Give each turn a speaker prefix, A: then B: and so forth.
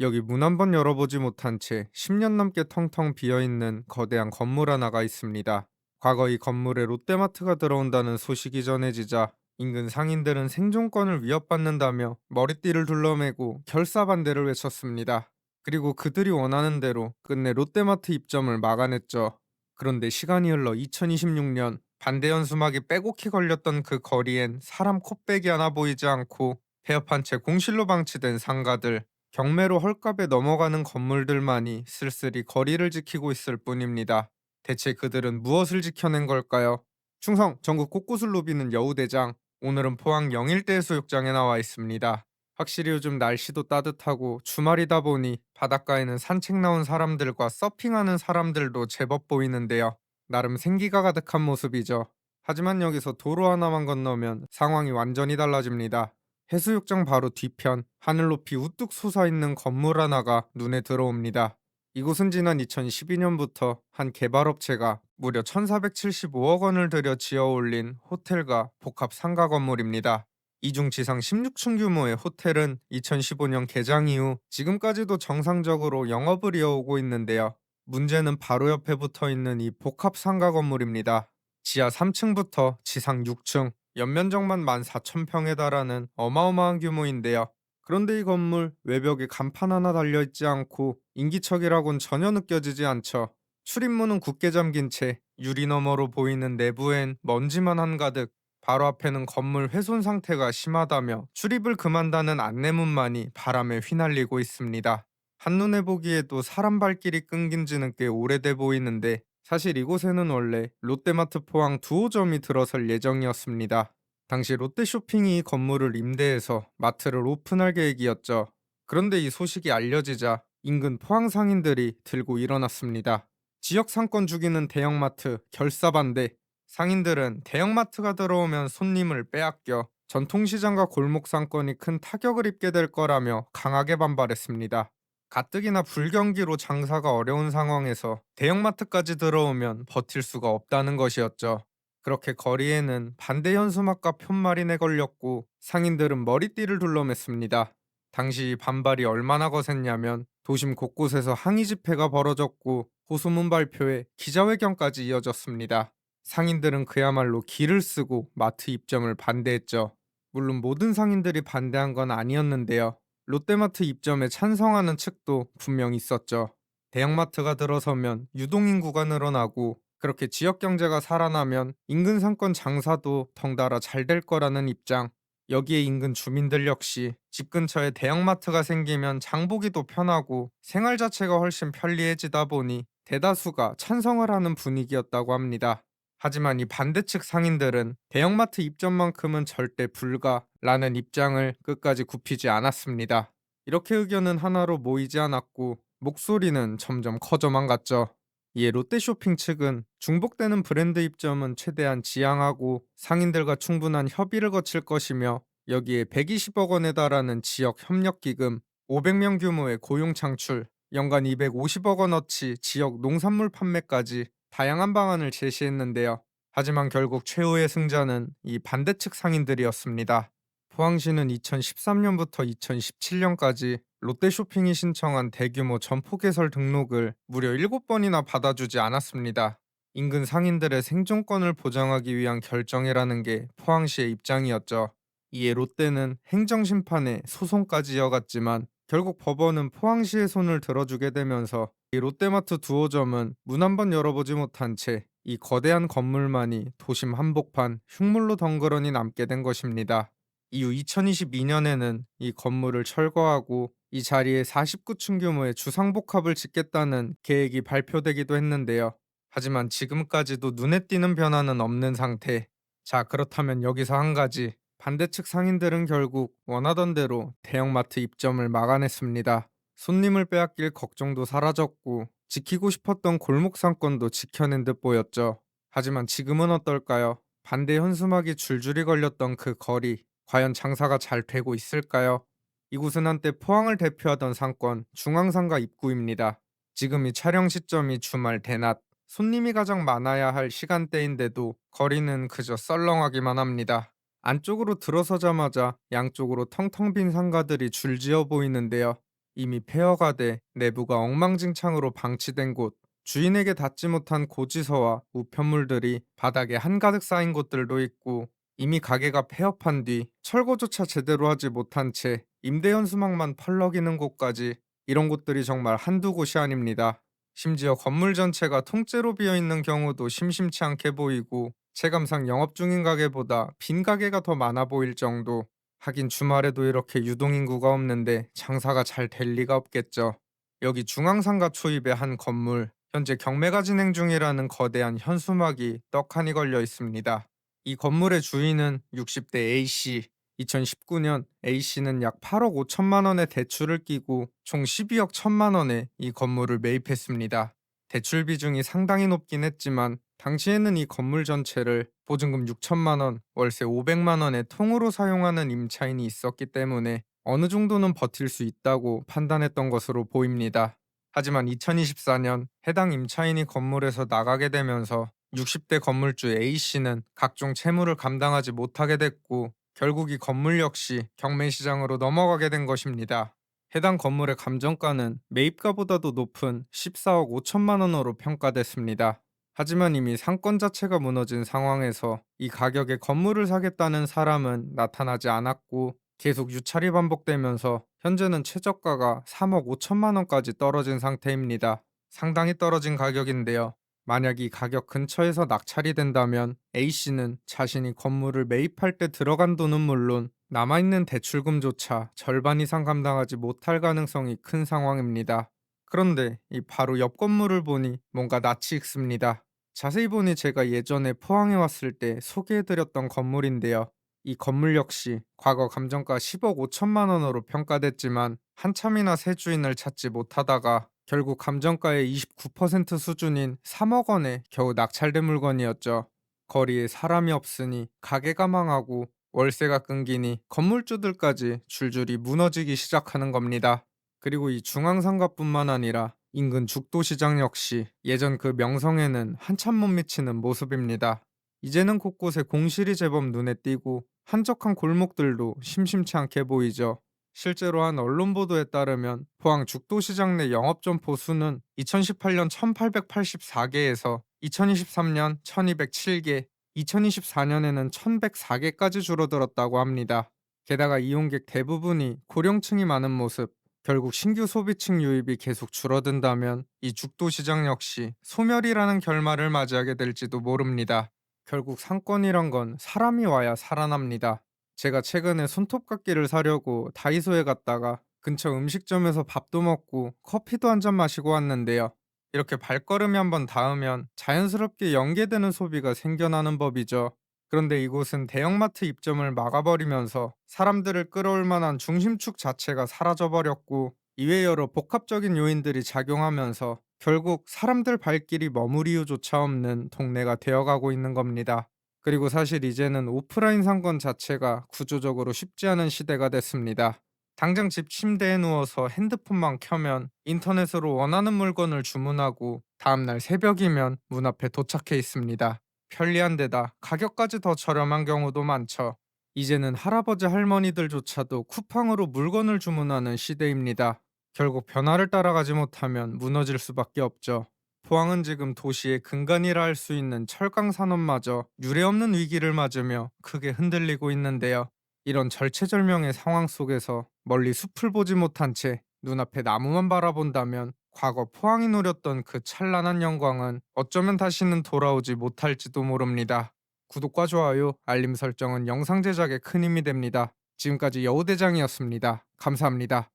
A: 여기 문 한 번 열어보지 못한 채 10년 넘게 텅텅 비어있는 거대한 건물 하나가 있습니다. 과거 이 건물에 롯데마트가 들어온다는 소식이 전해지자 인근 상인들은 생존권을 위협받는다며 머리띠를 둘러매고 결사반대를 외쳤습니다. 그리고 그들이 원하는 대로 끝내 롯데마트 입점을 막아냈죠. 그런데 시간이 흘러 2026년 반대 현수막이 빼곡히 걸렸던 그 거리엔 사람 코빼기 하나 보이지 않고 폐업한 채 공실로 방치된 상가들, 경매로 헐값에 넘어가는 건물들만이 쓸쓸히 거리를 지키고 있을 뿐입니다. 대체 그들은 무엇을 지켜낸 걸까요? 충성 전국 곳곳을 누비는 여우대장. 오늘은 포항 영일대 해수욕장에 나와 있습니다. 확실히 요즘 날씨도 따뜻하고 주말이다 보니 바닷가에는 산책 나온 사람들과 서핑하는 사람들도 제법 보이는데요. 나름 생기가 가득한 모습이죠. 하지만 여기서 도로 하나만 건너면 상황이 완전히 달라집니다. 해수욕장 바로 뒤편 하늘 높이 우뚝 솟아있는 건물 하나가 눈에 들어옵니다. 이곳은 지난 2012년부터 한 개발업체가 무려 1,475억 원을 들여 지어 올린 호텔과 복합 상가 건물입니다. 이중 지상 16층 규모의 호텔은 2015년 개장 이후 지금까지도 정상적으로 영업을 이어오고 있는데요. 문제는 바로 옆에 붙어 있는 이 복합 상가 건물입니다. 지하 3층부터 지상 6층, 연면적만 14,000평에 달하는 어마어마한 규모인데요. 그런데 이 건물 외벽에 간판 하나 달려있지 않고 인기척이라곤 전혀 느껴지지 않죠. 출입문은 굳게 잠긴 채 유리 너머로 보이는 내부엔 먼지만 한가득, 바로 앞에는 건물 훼손 상태가 심하다며 출입을 금한다는 안내문만이 바람에 휘날리고 있습니다. 한눈에 보기에도 사람 발길이 끊긴 지는 꽤 오래돼 보이는데 사실 이곳에는 원래 롯데마트 포항 두 호점이 들어설 예정이었습니다. 당시 롯데쇼핑이 이 건물을 임대해서 마트를 오픈할 계획이었죠. 그런데 이 소식이 알려지자 인근 포항 상인들이 들고 일어났습니다. 지역 상권 죽이는 대형마트 결사반대. 상인들은 대형마트가 들어오면 손님을 빼앗겨 전통시장과 골목 상권이 큰 타격을 입게 될 거라며 강하게 반발했습니다. 가뜩이나 불경기로 장사가 어려운 상황에서 대형마트까지 들어오면 버틸 수가 없다는 것이었죠. 그렇게 거리에는 반대 현수막과 푯말이 내걸렸고 상인들은 머리띠를 둘러맸습니다. 당시 반발이 얼마나 거셌냐면 도심 곳곳에서 항의 집회가 벌어졌고 호소문 발표에 기자회견까지 이어졌습니다. 상인들은 그야말로 기를 쓰고 마트 입점을 반대했죠. 물론 모든 상인들이 반대한 건 아니었는데요. 롯데마트 입점에 찬성하는 측도 분명 있었죠. 대형마트가 들어서면 유동인구가 늘어나고 그렇게 지역 경제가 살아나면 인근 상권 장사도 덩달아 잘 될 거라는 입장. 여기에 인근 주민들 역시 집 근처에 대형마트가 생기면 장보기도 편하고 생활 자체가 훨씬 편리해지다 보니 대다수가 찬성을 하는 분위기였다고 합니다. 하지만 이 반대측 상인들은 대형마트 입점만큼은 절대 불가라는 입장을 끝까지 굽히지 않았습니다. 이렇게 의견은 하나로 모이지 않았고 목소리는 점점 커져만 갔죠. 이에 롯데쇼핑 측은 중복되는 브랜드 입점은 최대한 지양하고 상인들과 충분한 협의를 거칠 것이며 여기에 120억 원에 달하는 지역 협력 기금, 500명 규모의 고용 창출, 연간 250억 원어치 지역 농산물 판매까지 다양한 방안을 제시했는데요. 하지만 결국 최후의 승자는 이 반대측 상인들이었습니다. 포항시는 2013년부터 2017년까지 롯데쇼핑이 신청한 대규모 점포 개설 등록을 무려 7번이나 받아주지 않았습니다. 인근 상인들의 생존권을 보장하기 위한 결정이라는 게 포항시의 입장이었죠. 이에 롯데는 행정심판에 소송까지 이어갔지만 결국 법원은 포항시의 손을 들어주게 되면서 이 롯데마트 두호점은 문 한 번 열어보지 못한 채 이 거대한 건물만이 도심 한복판 흉물로 덩그러니 남게 된 것입니다. 이후 2022년에는 이 건물을 철거하고 이 자리에 49층 규모의 주상복합을 짓겠다는 계획이 발표되기도 했는데요. 하지만 지금까지도 눈에 띄는 변화는 없는 상태. 자, 그렇다면 여기서 한 가지. 반대측 상인들은 결국 원하던 대로 대형마트 입점을 막아냈습니다. 손님을 빼앗길 걱정도 사라졌고 지키고 싶었던 골목 상권도 지켜낸 듯 보였죠. 하지만 지금은 어떨까요? 반대 현수막이 줄줄이 걸렸던 그 거리, 과연 장사가 잘 되고 있을까요? 이곳은 한때 포항을 대표하던 상권 중앙상가 입구입니다. 지금 이 촬영 시점이 주말 대낮, 손님이 가장 많아야 할 시간대인데도 거리는 그저 썰렁하기만 합니다. 안쪽으로 들어서자마자 양쪽으로 텅텅 빈 상가들이 줄지어 보이는데요. 이미 폐허가 돼 내부가 엉망진창으로 방치된 곳, 주인에게 닿지 못한 고지서와 우편물들이 바닥에 한가득 쌓인 곳들도 있고, 이미 가게가 폐업한 뒤 철거조차 제대로 하지 못한 채 임대 현수막만 펄럭이는 곳까지, 이런 곳들이 정말 한두 곳이 아닙니다. 심지어 건물 전체가 통째로 비어 있는 경우도 심심치 않게 보이고, 체감상 영업 중인 가게보다 빈 가게가 더 많아 보일 정도. 하긴 주말에도 이렇게 유동인구가 없는데 장사가 잘 될 리가 없겠죠. 여기 중앙상가 초입의 한 건물, 현재 경매가 진행 중이라는 거대한 현수막이 떡하니 걸려 있습니다. 이 건물의 주인은 60대 A씨. 2019년 A씨는 약 8억 5천만 원의 대출을 끼고 총 12억 1천만 원에 이 건물을 매입했습니다. 대출 비중이 상당히 높긴 했지만 당시에는 이 건물 전체를 보증금 6천만 원, 월세 500만 원의 통으로 사용하는 임차인이 있었기 때문에 어느 정도는 버틸 수 있다고 판단했던 것으로 보입니다. 하지만 2024년 해당 임차인이 건물에서 나가게 되면서 60대 건물주 A씨는 각종 채무를 감당하지 못하게 됐고, 결국 이 건물 역시 경매시장으로 넘어가게 된 것입니다. 해당 건물의 감정가는 매입가보다도 높은 14억 5천만 원으로 평가됐습니다. 하지만 이미 상권 자체가 무너진 상황에서 이 가격에 건물을 사겠다는 사람은 나타나지 않았고, 계속 유찰이 반복되면서 현재는 최저가가 3억 5천만 원까지 떨어진 상태입니다. 상당히 떨어진 가격인데요. 만약 이 가격 근처에서 낙찰이 된다면 A씨는 자신이 건물을 매입할 때 들어간 돈은 물론 남아있는 대출금조차 절반 이상 감당하지 못할 가능성이 큰 상황입니다. 그런데 이 바로 옆 건물을 보니 뭔가 낯이 익습니다. 자세히 보니 제가 예전에 포항에 왔을 때 소개해드렸던 건물인데요. 이 건물 역시 과거 감정가 10억 5천만 원으로 평가됐지만 한참이나 새 주인을 찾지 못하다가 결국 감정가의 29% 수준인 3억 원에 겨우 낙찰된 물건이었죠. 거리에 사람이 없으니 가게가 망하고, 월세가 끊기니 건물주들까지 줄줄이 무너지기 시작하는 겁니다. 그리고 이 중앙상가뿐만 아니라 인근 죽도시장 역시 예전 그 명성에는 한참 못 미치는 모습입니다. 이제는 곳곳에 공실이 제법 눈에 띄고 한적한 골목들도 심심치 않게 보이죠. 실제로 한 언론 보도에 따르면 포항 죽도시장 내 영업점포 수는 2018년 1884개에서 2023년 1207개, 2024년에는 1104개까지 줄어들었다고 합니다. 게다가 이용객 대부분이 고령층이 많은 모습, 결국 신규 소비층 유입이 계속 줄어든다면 이 죽도시장 역시 소멸이라는 결말을 맞이하게 될지도 모릅니다. 결국 상권이란 건 사람이 와야 살아납니다. 제가 최근에 손톱깎이를 사려고 다이소에 갔다가 근처 음식점에서 밥도 먹고 커피도 한 잔 마시고 왔는데요. 이렇게 발걸음이 한번 닿으면 자연스럽게 연계되는 소비가 생겨나는 법이죠. 그런데 이곳은 대형마트 입점을 막아버리면서 사람들을 끌어올 만한 중심축 자체가 사라져버렸고, 이외 여러 복합적인 요인들이 작용하면서 결국 사람들 발길이 머물 이유조차 없는 동네가 되어가고 있는 겁니다. 그리고 사실 이제는 오프라인 상권 자체가 구조적으로 쉽지 않은 시대가 됐습니다. 당장 집 침대에 누워서 핸드폰만 켜면 인터넷으로 원하는 물건을 주문하고 다음날 새벽이면 문 앞에 도착해 있습니다. 편리한 데다 가격까지 더 저렴한 경우도 많죠. 이제는 할아버지 할머니들조차도 쿠팡으로 물건을 주문하는 시대입니다. 결국 변화를 따라가지 못하면 무너질 수밖에 없죠. 포항은 지금 도시의 근간이라 할 수 있는 철강 산업마저 유례없는 위기를 맞으며 크게 흔들리고 있는데요. 이런 절체절명의 상황 속에서 멀리 숲을 보지 못한 채 눈앞에 나무만 바라본다면 과거 포항이 누렸던 그 찬란한 영광은 어쩌면 다시는 돌아오지 못할지도 모릅니다. 구독과 좋아요, 알림 설정은 영상 제작에 큰 힘이 됩니다. 지금까지 여우대장이었습니다. 감사합니다.